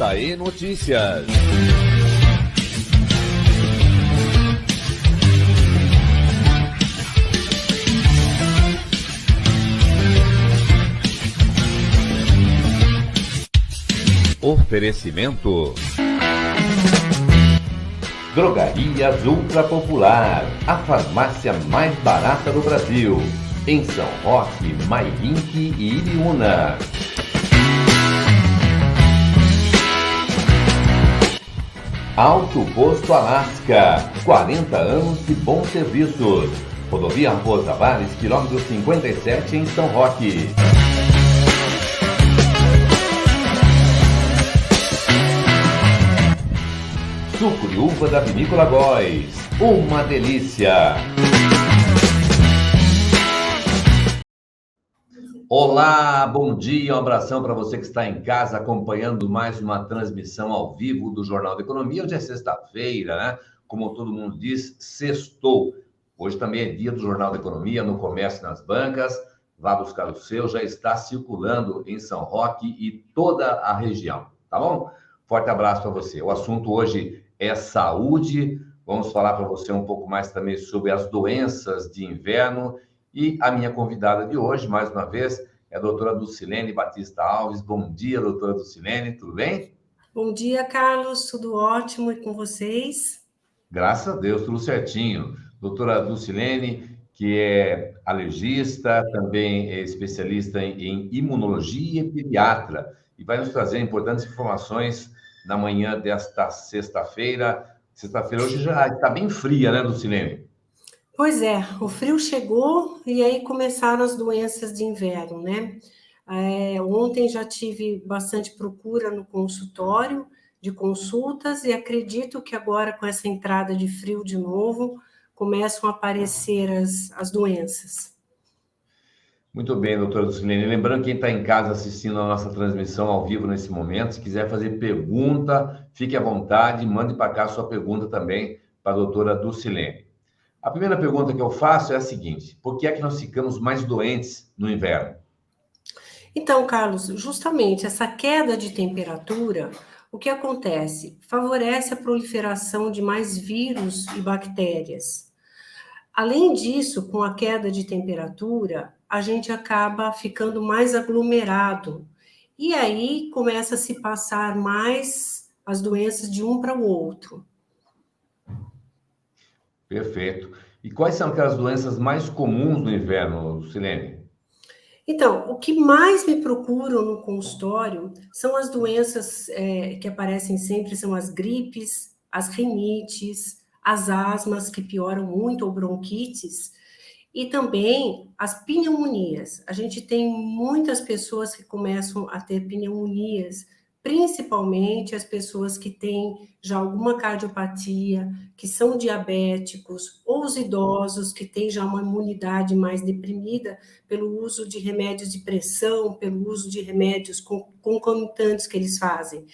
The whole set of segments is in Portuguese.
JE Notícias. Oferecimento: Drogarias Ultra Popular, a farmácia mais barata do Brasil, em São Roque, Mairink e Iriúna. Alto Posto Alasca, 40 anos de bons serviços. Rodovia Raposo Tavares, quilômetro 57, em São Roque. Suco de uva da Vinícola Góes, uma delícia! Olá, bom dia, um abração para você que está em casa acompanhando mais uma transmissão ao vivo do Jornal da Economia. Hoje é sexta-feira, né? Como todo mundo diz, sextou. Hoje também é dia do Jornal da Economia, no comércio e nas bancas. Vá buscar o seu, já está circulando em São Roque e toda a região, tá bom? Forte abraço para você. O assunto hoje é saúde. Vamos falar para você um pouco mais também sobre as doenças de inverno. E a minha convidada de hoje, mais uma vez, é a doutora Dulcilene Batista Alves. Bom dia, doutora Dulcilene, tudo bem? Bom dia, Carlos, tudo ótimo e com vocês? Graças a Deus, tudo certinho. Doutora Dulcilene, que é alergista, também é especialista em imunologia e pediatra, e vai nos trazer importantes informações na manhã desta sexta-feira. Sexta-feira hoje já está bem fria, né, Dulcilene? Pois é, o frio chegou e aí começaram as doenças de inverno, né? Ontem já tive bastante procura no consultório de consultas e acredito que agora com essa entrada de frio de novo, começam a aparecer as doenças. Muito bem, doutora Dulcilene. Lembrando, quem está em casa assistindo a nossa transmissão ao vivo nesse momento, se quiser fazer pergunta, fique à vontade, mande para cá a sua pergunta também para a doutora Dulcilene. A primeira pergunta que eu faço é a seguinte: por que é que nós ficamos mais doentes no inverno? Então, Carlos, justamente essa queda de temperatura, o que acontece? Favorece a proliferação de mais vírus e bactérias. Além disso, com a queda de temperatura, a gente acaba ficando mais aglomerado. E aí começa a se passar mais as doenças de um para o outro. Perfeito. E quais são aquelas doenças mais comuns no inverno, Silene? Então, o que mais me procuram no consultório são as doenças que aparecem sempre, são as gripes, as rinites, as asmas, que pioram muito, ou bronquites, e também as pneumonias. A gente tem muitas pessoas que começam a ter pneumonias, principalmente as pessoas que têm já alguma cardiopatia, que são diabéticos, ou os idosos que têm já uma imunidade mais deprimida pelo uso de remédios de pressão, pelo uso de remédios concomitantes que eles fazem.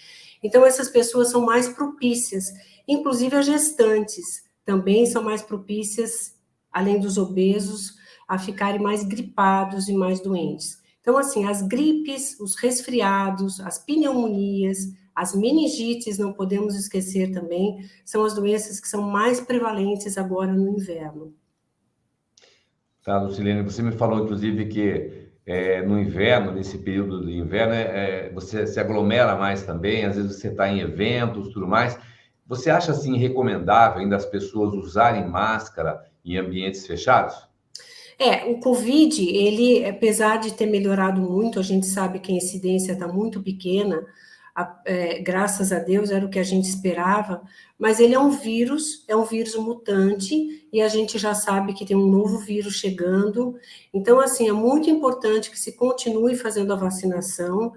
Então, essas pessoas são mais propícias, inclusive as gestantes também são mais propícias, além dos obesos, a ficarem mais gripados e mais doentes. Então, assim, as gripes, os resfriados, as pneumonias, as meningites, não podemos esquecer também, são as doenças que são mais prevalentes agora no inverno. Tá, Lucilene, você me falou, inclusive, que no inverno, nesse período de inverno, você se aglomera mais também, às vezes você está em eventos, tudo mais. Você acha, assim, recomendável ainda as pessoas usarem máscara em ambientes fechados? O Covid, ele, apesar de ter melhorado muito, a gente sabe que a incidência está muito pequena, graças a Deus, era o que a gente esperava, mas ele é um vírus mutante, e a gente já sabe que tem um novo vírus chegando, então, assim, é muito importante que se continue fazendo a vacinação,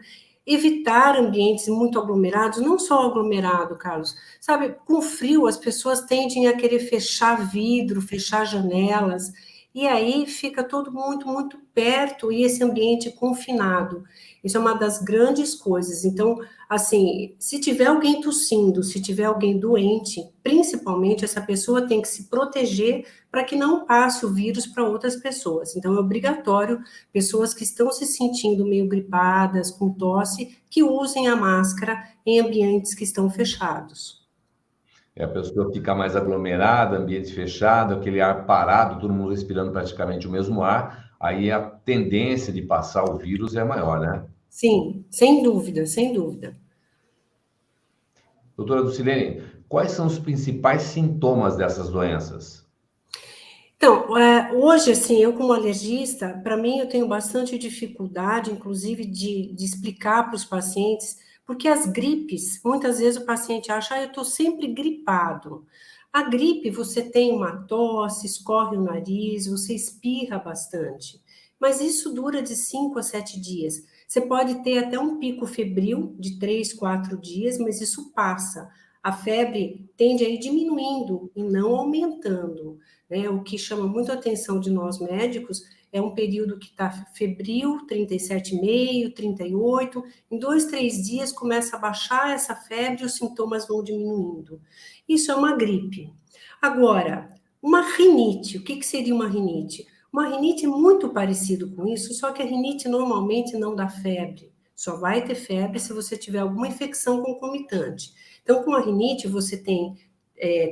evitar ambientes muito aglomerados, não só aglomerado, Carlos, sabe, com frio as pessoas tendem a querer fechar vidro, fechar janelas, e aí fica todo muito, muito perto e esse ambiente confinado. Isso é uma das grandes coisas. Então, assim, se tiver alguém tossindo, se tiver alguém doente, principalmente essa pessoa tem que se proteger para que não passe o vírus para outras pessoas. Então, é obrigatório pessoas que estão se sentindo meio gripadas, com tosse, que usem a máscara em ambientes que estão fechados. A pessoa fica mais aglomerada, ambiente fechado, aquele ar parado, todo mundo respirando praticamente o mesmo ar, aí a tendência de passar o vírus é maior, né? Sim, sem dúvida, sem dúvida. Doutora Dulcilene, quais são os principais sintomas dessas doenças? Então, hoje, assim, eu como alergista, para mim eu tenho bastante dificuldade, inclusive, de explicar para os pacientes, porque as gripes, muitas vezes o paciente acha, eu estou sempre gripado. A gripe, você tem uma tosse, escorre o nariz, você espirra bastante, mas isso dura de 5 a 7 dias. Você pode ter até um pico febril de 3, 4 dias, mas isso passa. A febre tende a ir diminuindo e não aumentando. Né? O que chama muito a atenção de nós médicos é um período que está febril, 37,5, 38, em 2, 3 dias começa a baixar essa febre e os sintomas vão diminuindo. Isso é uma gripe. Agora, uma rinite, o que seria uma rinite? Uma rinite é muito parecido com isso, só que a rinite normalmente não dá febre. Só vai ter febre se você tiver alguma infecção concomitante. Então, com a rinite, você tem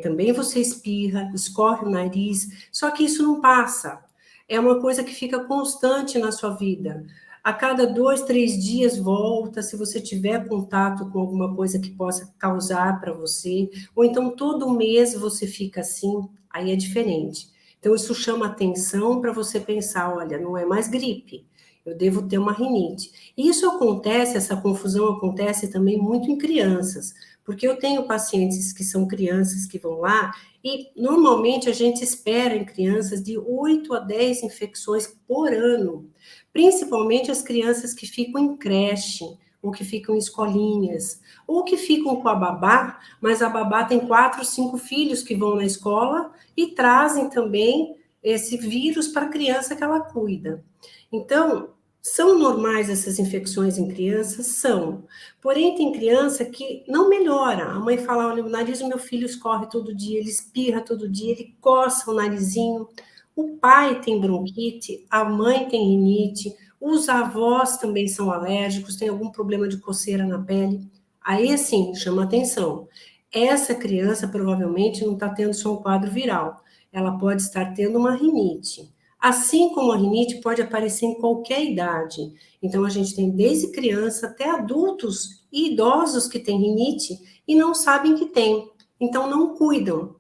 também você espirra, escorre o nariz, só que isso não passa. É uma coisa que fica constante na sua vida. A cada 2, 3 dias volta, se você tiver contato com alguma coisa que possa causar para você, ou então todo mês você fica assim, aí é diferente. Então, isso chama atenção para você pensar, olha, não é mais gripe, eu devo ter uma rinite. E isso acontece, essa confusão acontece também muito em crianças, porque eu tenho pacientes que são crianças que vão lá e normalmente a gente espera em crianças de 8 a 10 infecções por ano, principalmente as crianças que ficam em creche, ou que ficam em escolinhas, ou que ficam com a babá, mas a babá tem 4, 5 filhos que vão na escola e trazem também esse vírus para a criança que ela cuida. Então, são normais essas infecções em crianças? São. Porém, tem criança que não melhora. A mãe fala, olha, o nariz do meu filho escorre todo dia, ele espirra todo dia, ele coça o narizinho. O pai tem bronquite, a mãe tem rinite, os avós também são alérgicos, tem algum problema de coceira na pele. Aí, assim, chama atenção. Essa criança provavelmente não está tendo só um quadro viral. Ela pode estar tendo uma rinite. Assim como a rinite pode aparecer em qualquer idade. Então, a gente tem desde criança até adultos e idosos que têm rinite e não sabem que tem. Então, não cuidam.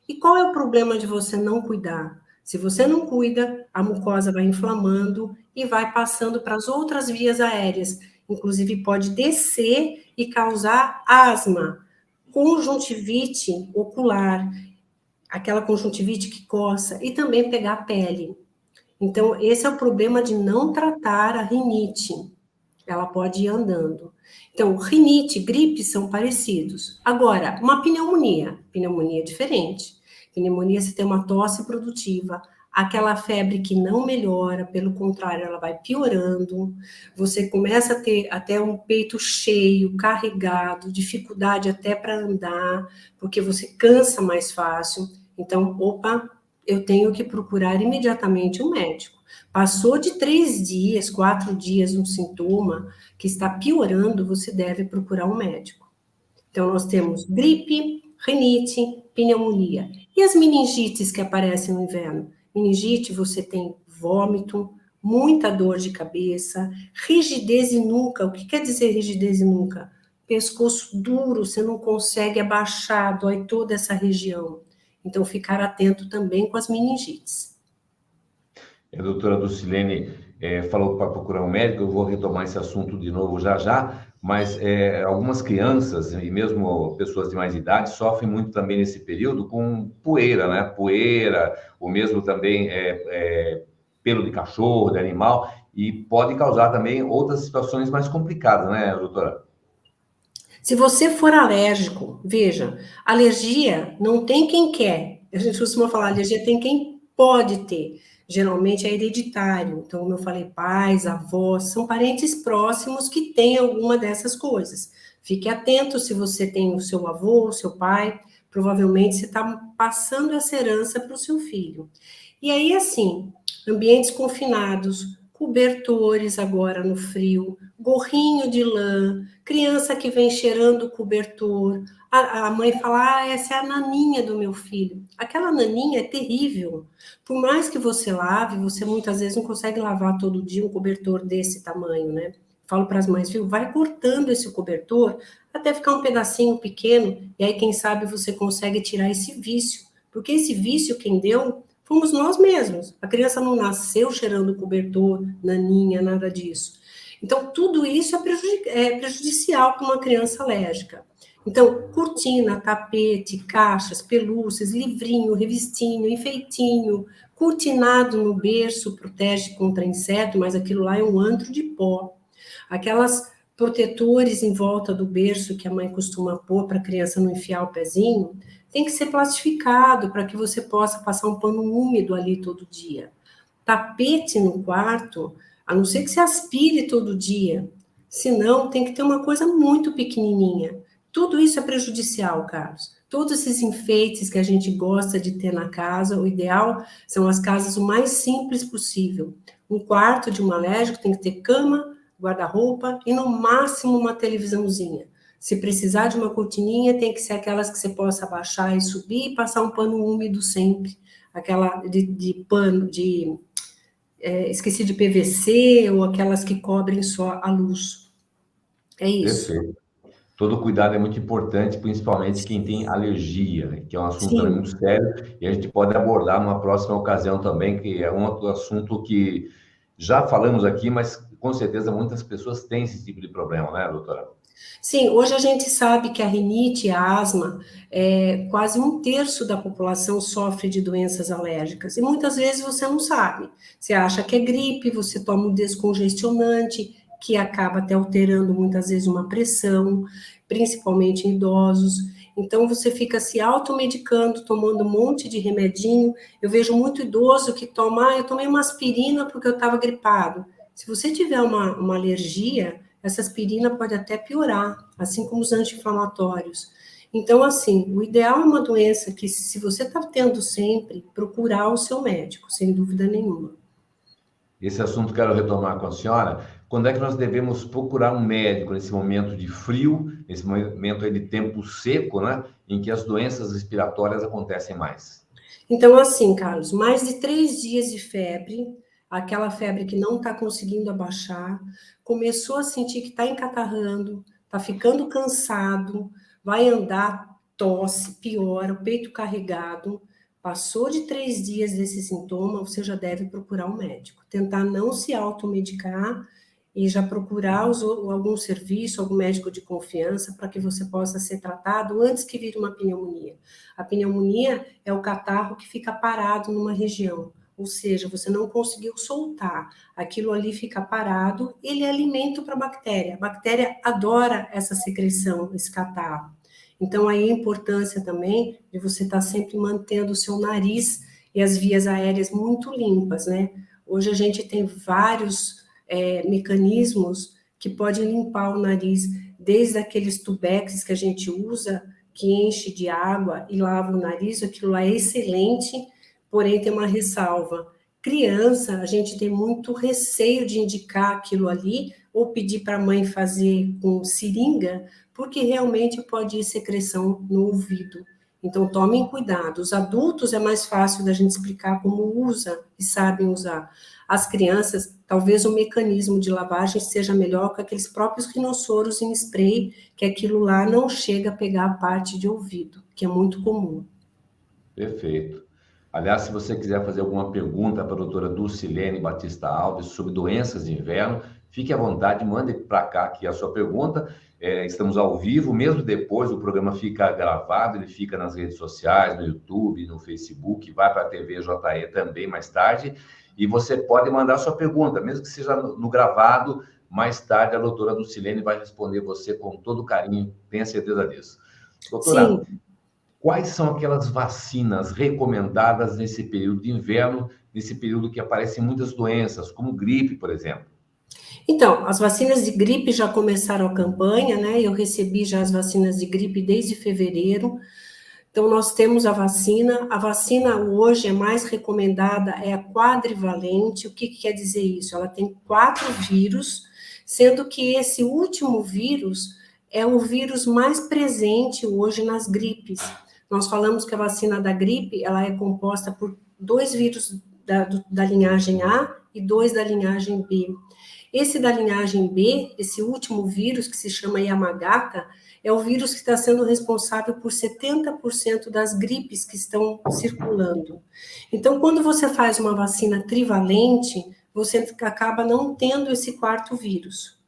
E qual é o problema de você não cuidar? Se você não cuida, a mucosa vai inflamando e vai passando para as outras vias aéreas. Inclusive, pode descer e causar asma, conjuntivite ocular, aquela conjuntivite que coça, e também pegar a pele. Então, esse é o problema de não tratar a rinite. Ela pode ir andando. Então, rinite, gripe são parecidos. Agora, uma pneumonia é diferente. Pneumonia, você tem uma tosse produtiva, aquela febre que não melhora, pelo contrário, ela vai piorando. Você começa a ter até um peito cheio, carregado, dificuldade até para andar, porque você cansa mais fácil. Então, opa, eu tenho que procurar imediatamente um médico. Passou de 3 dias, 4 dias um sintoma que está piorando, você deve procurar um médico. Então, nós temos gripe, rinite, pneumonia. E as meningites que aparecem no inverno? Meningite, você tem vômito, muita dor de cabeça, rigidez em nuca. O que quer dizer rigidez em nuca? Pescoço duro, você não consegue abaixar, dói toda essa região. Então, ficar atento também com as meningites. A doutora Dulcilene falou para procurar um médico, eu vou retomar esse assunto de novo já já, mas algumas crianças e mesmo pessoas de mais idade sofrem muito também nesse período com poeira, né? Poeira, ou mesmo também pelo de cachorro, de animal, e pode causar também outras situações mais complicadas, né, doutora? Se você for alérgico, veja, alergia não tem quem quer. A gente costuma falar, alergia tem quem pode ter. geralmente é hereditário. Então, como eu falei, pais, avós, são parentes próximos que têm alguma dessas coisas. Fique atento se você tem o seu avô, o seu pai, provavelmente você está passando essa herança para o seu filho. E aí, assim, ambientes confinados, cobertores agora no frio, gorrinho de lã, criança que vem cheirando o cobertor, a mãe fala, essa é a naninha do meu filho. Aquela naninha é terrível. Por mais que você lave, você muitas vezes não consegue lavar todo dia um cobertor desse tamanho, né? Falo para as mães, viu? Vai cortando esse cobertor até ficar um pedacinho pequeno, e aí, quem sabe, você consegue tirar esse vício. Porque esse vício, quem deu, fomos nós mesmos. A criança não nasceu cheirando cobertor, naninha, nada disso. Então, tudo isso é prejudicial para uma criança alérgica. Então, cortina, tapete, caixas, pelúcias, livrinho, revistinho, enfeitinho, cortinado no berço, protege contra inseto, mas aquilo lá é um antro de pó. Aquelas protetores em volta do berço que a mãe costuma pôr para a criança não enfiar o pezinho, tem que ser plastificado para que você possa passar um pano úmido ali todo dia. Tapete no quarto, a não ser que você aspire todo dia, senão tem que ter uma coisa muito pequenininha. Tudo isso é prejudicial, Carlos. Todos esses enfeites que a gente gosta de ter na casa, o ideal são as casas o mais simples possível. Um quarto de um alérgico tem que ter cama, guarda-roupa e, no máximo, uma televisãozinha. Se precisar de uma cortininha, tem que ser aquelas que você possa abaixar e subir e passar um pano úmido sempre. Aquela de pano, esqueci de PVC, ou aquelas que cobrem só a luz. É isso. Perfeito. Todo cuidado é muito importante, principalmente quem tem alergia, que é um assunto também Sim. muito sério, e a gente pode abordar numa próxima ocasião também, que é um outro assunto que já falamos aqui, mas com certeza muitas pessoas têm esse tipo de problema, né, doutora? Sim, hoje a gente sabe que a rinite e a asma, quase um terço da população sofre de doenças alérgicas. E muitas vezes você não sabe. Você acha que é gripe, você toma um descongestionante, que acaba até alterando muitas vezes uma pressão, principalmente em idosos. Então você fica se automedicando, tomando um monte de remedinho. Eu vejo muito idoso que toma, eu tomei uma aspirina porque eu estava gripado. Se você tiver uma alergia, essa aspirina pode até piorar, assim como os anti-inflamatórios. Então, assim, o ideal é uma doença que, se você está tendo sempre, procurar o seu médico, sem dúvida nenhuma. Esse assunto quero retomar com a senhora. Quando é que nós devemos procurar um médico nesse momento de frio, nesse momento aí de tempo seco, né, em que as doenças respiratórias acontecem mais? Então, assim, Carlos, mais de 3 dias de febre, aquela febre que não está conseguindo abaixar, começou a sentir que está encatarrando, está ficando cansado, vai andar, tosse, piora, o peito carregado. Passou de 3 dias desse sintoma, você já deve procurar um médico. Tentar não se automedicar e já procurar algum serviço, algum médico de confiança, para que você possa ser tratado antes que vire uma pneumonia. A pneumonia é o catarro que fica parado numa região, ou seja, você não conseguiu soltar, aquilo ali fica parado, ele é alimento para a bactéria adora essa secreção, esse catarro. Então, aí a importância também de você estar sempre mantendo o seu nariz e as vias aéreas muito limpas, né? Hoje a gente tem vários mecanismos que podem limpar o nariz, desde aqueles tubex que a gente usa, que enche de água e lava o nariz, aquilo lá é excelente, porém tem uma ressalva. Criança, a gente tem muito receio de indicar aquilo ali, ou pedir para a mãe fazer com seringa, porque realmente pode ir secreção no ouvido. Então, tomem cuidado. Os adultos é mais fácil da gente explicar como usa e sabem usar. As crianças, talvez o mecanismo de lavagem seja melhor que aqueles próprios rinossouros em spray, que aquilo lá não chega a pegar a parte de ouvido, que é muito comum. Perfeito. Aliás, se você quiser fazer alguma pergunta para a doutora Dulcilene Batista Alves sobre doenças de inverno, fique à vontade, mande para cá aqui a sua pergunta. Estamos ao vivo, mesmo depois o programa fica gravado, ele fica nas redes sociais, no YouTube, no Facebook, vai para a TV JE também mais tarde, e você pode mandar sua pergunta, mesmo que seja no gravado, mais tarde a doutora Dulcilene vai responder você com todo carinho, tenha certeza disso. Doutora, Sim. quais são aquelas vacinas recomendadas nesse período de inverno nesse período que aparecem muitas doenças, como gripe, por exemplo? Então, as vacinas de gripe já começaram a campanha, né? Eu recebi já as vacinas de gripe desde fevereiro. Então, nós temos a vacina. A vacina hoje é mais recomendada, é a quadrivalente. O que quer dizer isso? Ela tem 4 vírus, sendo que esse último vírus é o vírus mais presente hoje nas gripes. Nós falamos que a vacina da gripe, ela é composta por 2 vírus da linhagem A e 2 da linhagem B. Esse da linhagem B, esse último vírus, que se chama Yamagata, é o vírus que está sendo responsável por 70% das gripes que estão circulando. Então, quando você faz uma vacina trivalente, você acaba não tendo esse 4º vírus.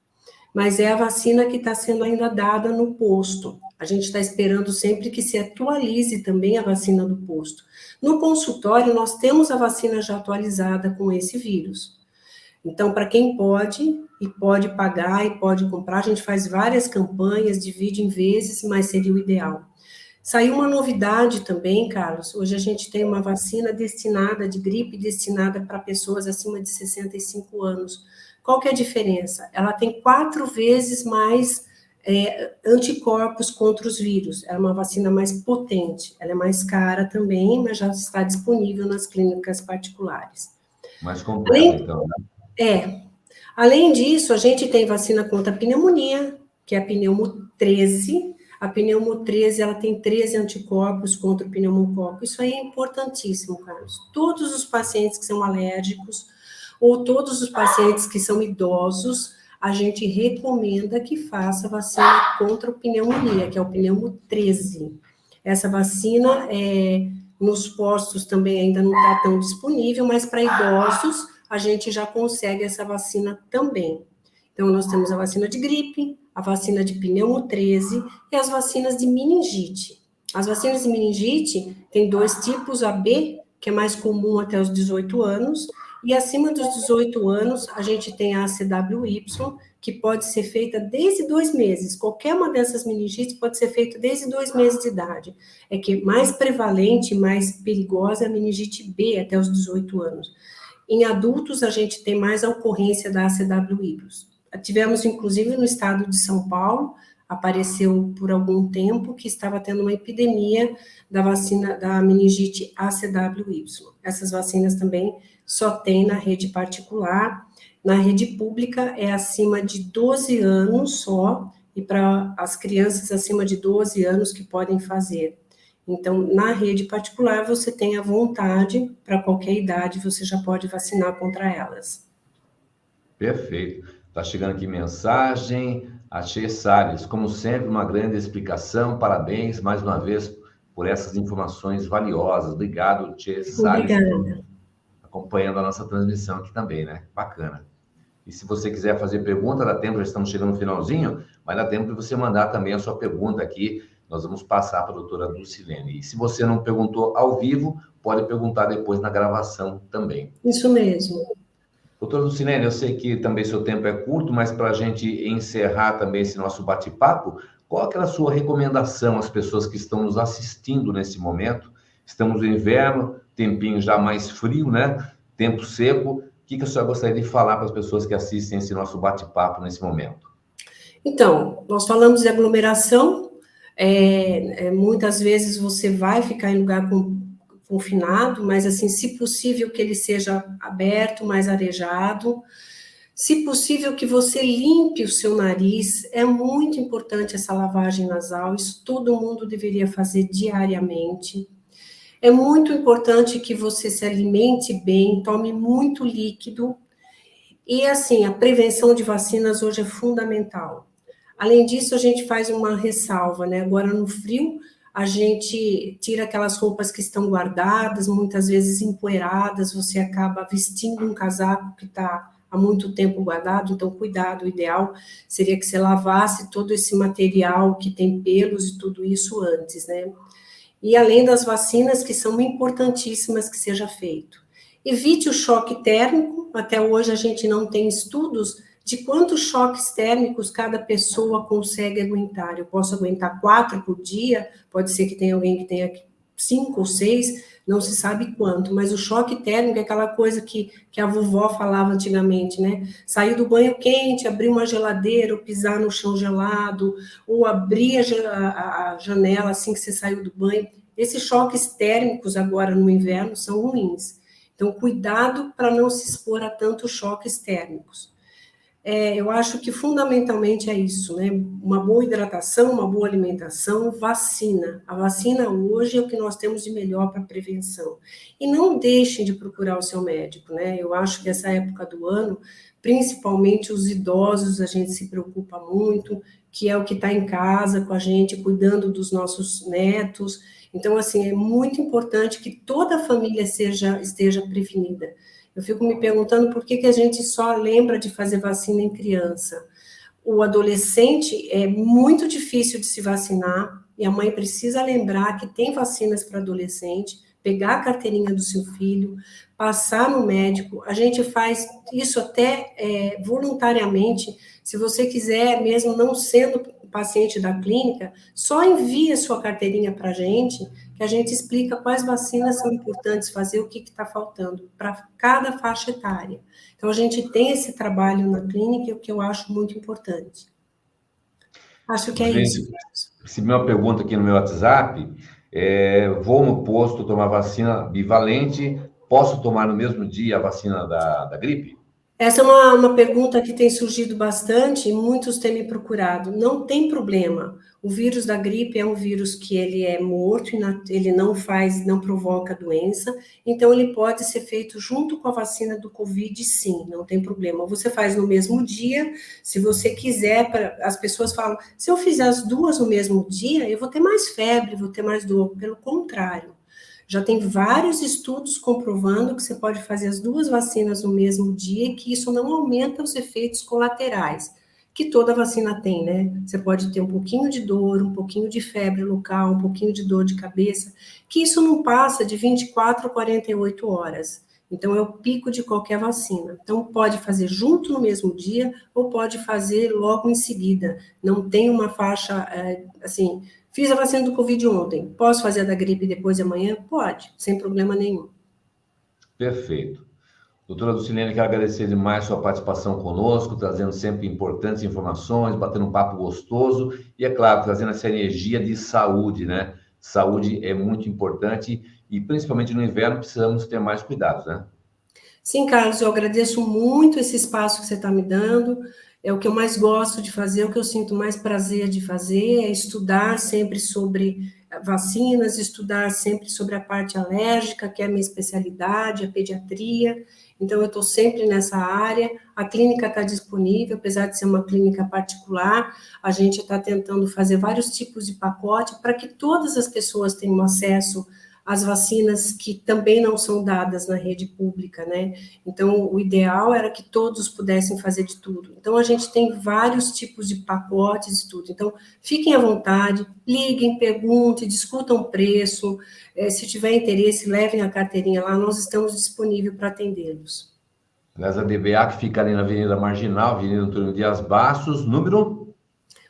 Mas é a vacina que está sendo ainda dada no posto. A gente está esperando sempre que se atualize também a vacina do posto. No consultório, nós temos a vacina já atualizada com esse vírus. Então, para quem pode, e pode pagar, e pode comprar, a gente faz várias campanhas, divide em vezes, mas seria o ideal. Saiu uma novidade também, Carlos. Hoje a gente tem uma vacina destinada de gripe, destinada para pessoas acima de 65 anos. Qual que é a diferença? Ela tem 4 vezes mais anticorpos contra os vírus. É uma vacina mais potente. Ela é mais cara também, mas já está disponível nas clínicas particulares. Mais completa, então, né? Além disso, a gente tem vacina contra a pneumonia, que é a pneumo 13. A pneumo 13, ela tem 13 anticorpos contra o pneumococo. Isso aí é importantíssimo, Carlos. Todos os pacientes que são alérgicos ou todos os pacientes que são idosos, a gente recomenda que faça vacina contra a pneumonia, que é o pneumo 13. Essa vacina, nos postos também ainda não está tão disponível, mas para idosos, a gente já consegue essa vacina também. Então, nós temos a vacina de gripe, a vacina de pneumo 13 e as vacinas de meningite. As vacinas de meningite tem 2 tipos, a B, que é mais comum até os 18 anos, e acima dos 18 anos, a gente tem a ACWY, que pode ser feita desde 2 meses. Qualquer uma dessas meningites pode ser feita desde 2 meses de idade. É que mais prevalente, mais perigosa é a meningite B, até os 18 anos. Em adultos, a gente tem mais a ocorrência da ACWY. Tivemos, inclusive, no estado de São Paulo, apareceu por algum tempo que estava tendo uma epidemia da vacina da meningite ACWY. Essas vacinas também só tem na rede particular. Na rede pública é acima de 12 anos só, e para as crianças acima de 12 anos que podem fazer. Então, na rede particular, você tem à vontade, para qualquer idade, você já pode vacinar contra elas. Perfeito. Está chegando aqui mensagem. A Tchê Salles, como sempre, uma grande explicação. Parabéns, mais uma vez, por essas informações valiosas. Obrigado, Tchê Salles. Obrigada. Acompanhando a nossa transmissão aqui também, né? Bacana. E se você quiser fazer pergunta, dá tempo, já estamos chegando no finalzinho, mas dá tempo de você mandar também a sua pergunta aqui. Nós vamos passar para a doutora Dulcilene. E se você não perguntou ao vivo, pode perguntar depois na gravação também. Isso mesmo. Doutora Dulcilene, eu sei que também seu tempo é curto, mas para a gente encerrar também esse nosso bate-papo, qual é a sua recomendação às pessoas que estão nos assistindo nesse momento? Estamos no inverno, tempinho já mais frio, né? Tempo seco. O que a senhora gostaria de falar para as pessoas que assistem esse nosso bate-papo nesse momento? Então, nós falamos de aglomeração. Muitas vezes você vai ficar em lugar confinado, mas assim, se possível que ele seja aberto, mais arejado. Se possível que você limpe o seu nariz, é muito importante essa lavagem nasal, isso todo mundo deveria fazer diariamente. É muito importante que você se alimente bem, tome muito líquido. E assim, a prevenção de vacinas hoje é fundamental. Além disso, a gente faz uma ressalva, né? Agora no frio, a gente tira aquelas roupas que estão guardadas, muitas vezes empoeiradas, você acaba vestindo um casaco que está há muito tempo guardado, então cuidado, o ideal seria que você lavasse todo esse material que tem pelos e tudo isso antes, né? E além das vacinas, que são importantíssimas que seja feito. Evite o choque térmico, até hoje a gente não tem estudos de quantos choques térmicos cada pessoa consegue aguentar. Eu posso aguentar 4 por dia, pode ser que tenha alguém que tenha que 5 ou 6, não se sabe quanto, mas o choque térmico é aquela coisa que a vovó falava antigamente, né? Sair do banho quente, abrir uma geladeira, ou pisar no chão gelado, ou abrir a janela assim que você saiu do banho. Esses choques térmicos agora no inverno são ruins. Então, cuidado para não se expor a tantos choques térmicos. Eu acho que fundamentalmente é isso, né? Uma boa hidratação, uma boa alimentação, vacina. A vacina hoje é o que nós temos de melhor para prevenção. E não deixem de procurar o seu médico, né? Eu acho que essa época do ano, principalmente os idosos, a gente se preocupa muito, que é o que está em casa com a gente, cuidando dos nossos netos. Então, assim, é muito importante que toda a família esteja prevenida. Eu fico me perguntando por que a gente só lembra de fazer vacina em criança. O adolescente é muito difícil de se vacinar, e a mãe precisa lembrar que tem vacinas para adolescente, pegar a carteirinha do seu filho, passar no médico. A gente faz isso até voluntariamente. Se você quiser, mesmo não sendo paciente da clínica, só envie a sua carteirinha para a gente explica quais vacinas são importantes fazer, o que está faltando para cada faixa etária. Então, a gente tem esse trabalho na clínica, o que eu acho muito importante. Acho que é gente, isso. recebi uma pergunta aqui no meu WhatsApp. Vou no posto tomar vacina bivalente, posso tomar no mesmo dia a vacina da gripe? Essa é uma pergunta que tem surgido bastante e muitos têm me procurado. Não tem problema. O vírus da gripe é um vírus que ele é morto, ele não provoca doença, então ele pode ser feito junto com a vacina do Covid, sim, não tem problema. Você faz no mesmo dia, se você quiser, as pessoas falam, se eu fizer as duas no mesmo dia, eu vou ter mais febre, vou ter mais dor. Pelo contrário. Já tem vários estudos comprovando que você pode fazer as duas vacinas no mesmo dia e que isso não aumenta os efeitos colaterais, que toda vacina tem, né? Você pode ter um pouquinho de dor, um pouquinho de febre local, um pouquinho de dor de cabeça, que isso não passa de 24 a 48 horas. Então, é o pico de qualquer vacina. Então, pode fazer junto no mesmo dia ou pode fazer logo em seguida. Não tem uma faixa, assim... Fiz a vacina do Covid ontem. Posso fazer a da gripe depois de amanhã? Pode, sem problema nenhum. Perfeito. Doutora Dulcilene, quero agradecer demais sua participação conosco, trazendo sempre importantes informações, batendo um papo gostoso e, é claro, trazendo essa energia de saúde, né? Saúde é muito importante e, principalmente no inverno, precisamos ter mais cuidados, né? Sim, Carlos, eu agradeço muito esse espaço que você está me dando. É o que eu mais gosto de fazer, o que eu sinto mais prazer de fazer, é estudar sempre sobre vacinas, estudar sempre sobre a parte alérgica, que é a minha especialidade, a pediatria. Então, eu estou sempre nessa área. A clínica está disponível, apesar de ser uma clínica particular, a gente está tentando fazer vários tipos de pacote para que todas as pessoas tenham acesso as vacinas que também não são dadas na rede pública, né? Então, o ideal era que todos pudessem fazer de tudo. Então, a gente tem vários tipos de pacotes e tudo. Então, fiquem à vontade, liguem, perguntem, discutam preço. Se tiver interesse, levem a carteirinha lá, nós estamos disponíveis para atendê-los. Casa DBA, que fica ali na Avenida Marginal, Avenida Antônio Dias Bastos, número...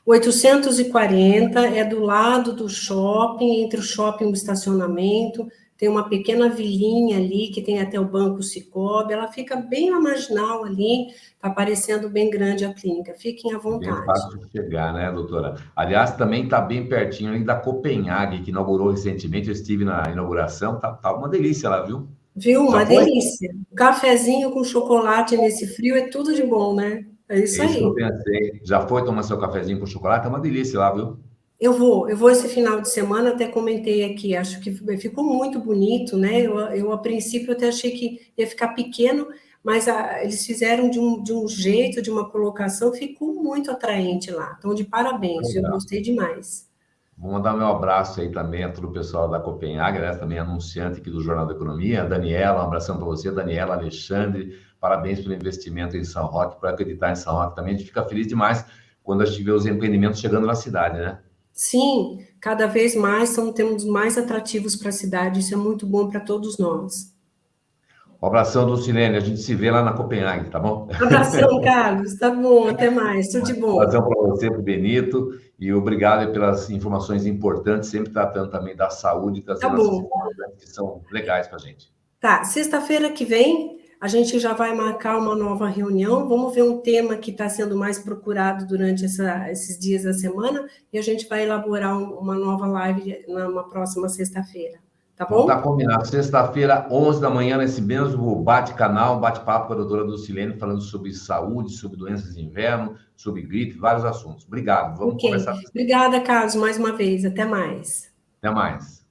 840 é do lado do shopping, entre o shopping e o estacionamento, tem uma pequena vilinha ali, que tem até o Banco Sicoob, ela fica bem na marginal ali, está parecendo bem grande a clínica, fiquem à vontade. Bem fácil de chegar, né, doutora? Aliás, também está bem pertinho ali da Copenhague, que inaugurou recentemente, eu estive na inauguração, tá uma delícia lá, viu? Viu? Uma delícia. Cafezinho com chocolate nesse frio é tudo de bom, né? É isso aí. É isso que eu pensei. Já foi tomar seu cafezinho com chocolate? É uma delícia lá, viu? Eu vou esse final de semana, até comentei aqui, acho que ficou muito bonito, né? Eu a princípio, até achei que ia ficar pequeno, mas eles fizeram de um jeito, de uma colocação, ficou muito atraente lá. Então, de parabéns, eu gostei demais. Vou mandar meu abraço aí também a todo o pessoal da Copenhague, né? Também anunciante aqui do Jornal da Economia. A Daniela, um abração para você. Daniela, Alexandre, parabéns pelo investimento em São Roque, por acreditar em São Roque também. A gente fica feliz demais quando a gente vê os empreendimentos chegando na cidade, né? Sim, cada vez mais temos mais atrativos para a cidade, isso é muito bom para todos nós. Um abração, Dulcilene. A gente se vê lá na Copenhague, tá bom? Abração, Carlos. Tá bom, até mais. Tudo de Um bom. abração para você, para o Benito, e obrigado pelas informações importantes, sempre tratando também da saúde, Tá trazendo essas bom. informações que são legais para a gente. Tá, sexta-feira que vem a gente já vai marcar uma nova reunião. Vamos ver um tema que está sendo mais procurado durante esses dias da semana e a gente vai elaborar uma nova live na próxima sexta-feira. Tá Então, tá bom? combinado. Sexta-feira, 11 da manhã, nesse mesmo bate-canal, bate-papo com a doutora Dulcilene, falando sobre saúde, sobre doenças de inverno, sobre gripe, vários assuntos. Obrigado. Vamos Ok. conversar. Obrigada, Carlos, mais uma vez. Até mais. Até mais.